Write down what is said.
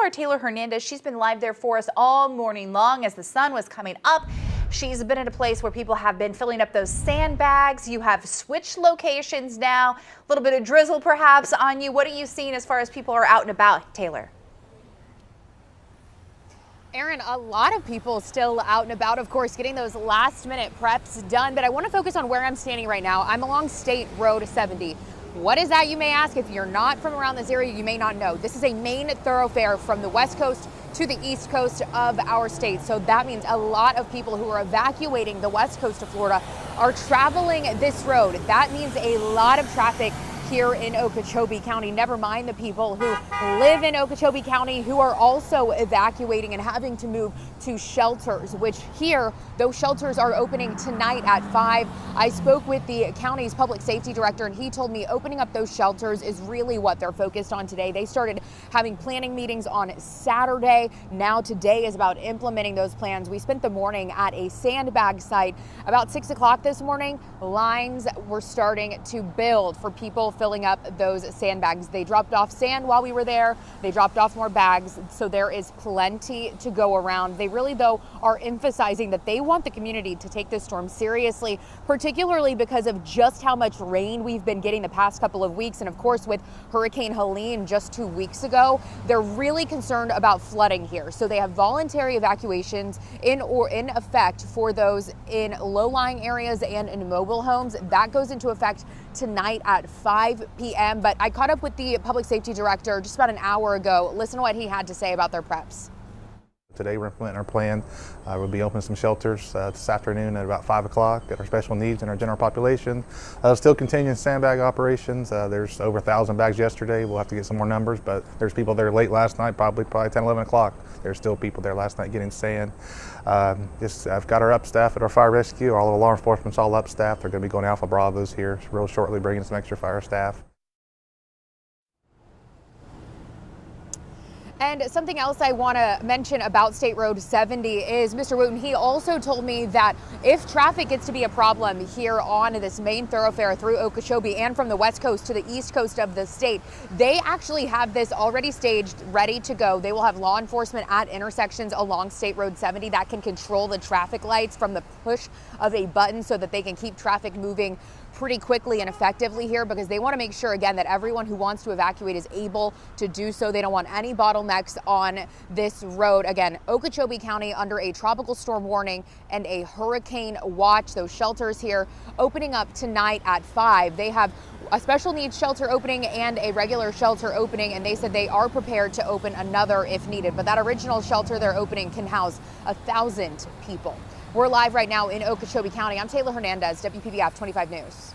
our Taylor Hernandez. She's been live there for us all morning long as the sun was coming up. She's been at a place where people have been filling up those sandbags. You have switched locations now, a little bit of drizzle perhaps on you. What are you seeing as far as people are out and about, Taylor? Aaron, a lot of people still out and about, of course, getting those last minute preps done. But I want to focus on where I'm standing right now. I'm along State Road 70. What is that, you may ask? If you're not from around this area, you may not know. This is a main thoroughfare from the west coast to the east coast of our state. So that means a lot of people who are evacuating the west coast of Florida are traveling this road. That means a lot of traffic here in Okeechobee County. Never mind the people who live in Okeechobee County who are also evacuating and having to move to shelters, which here, those shelters are opening tonight at 5. I spoke with the county's public safety director and he told me opening up those shelters is really what they're focused on today. They started having planning meetings on Saturday. Now today is about implementing those plans. We spent the morning at a sandbag site. About 6 o'clock this morning, lines were starting to build for people filling up those sandbags. They dropped off sand while we were there. They dropped off more bags. So there is plenty to go around. They really, though, are emphasizing that they want the community to take this storm seriously, particularly because of just how much rain we've been getting the past couple of weeks. And of course, with Hurricane Helene just 2 weeks ago, they're really concerned about flooding here. So they have voluntary evacuations in effect for those in low-lying areas and in mobile homes. That goes into effect tonight at 5 p.m. But I caught up with the public safety director just about an hour ago. Listen to what he had to say about their preps. Today we're implementing our plan. We'll be opening some shelters this afternoon at about 5 o'clock at our special needs and our general population. Still continuing sandbag operations. There's over 1,000 bags yesterday. We'll have to get some more numbers, but there's people there late last night, probably 10, 11 o'clock. There's still people there last night getting sand. I've got our up staff at our fire rescue. All of law enforcement's all up staff. They're going to be going Alpha Bravos here real shortly, bringing some extra fire staff. And something else I want to mention about State Road 70 is Mr. Wooten. He also told me that if traffic gets to be a problem here on this main thoroughfare through Okeechobee and from the west coast to the east coast of the state, they actually have this already staged, ready to go. They will have law enforcement at intersections along State Road 70 that can control the traffic lights from the push of a button so that they can keep traffic moving pretty quickly and effectively here, because they want to make sure, again, that everyone who wants to evacuate is able to do so. They don't want any bottlenecks on this road. Again, Okeechobee County under a tropical storm warning and a hurricane watch. Those shelters here opening up tonight at 5. They have a special needs shelter opening and a regular shelter opening, and they said they are prepared to open another if needed. But that original shelter they're opening can house 1,000 people. We're live right now in Okeechobee County. I'm Taylor Hernandez, WPBF 25 News.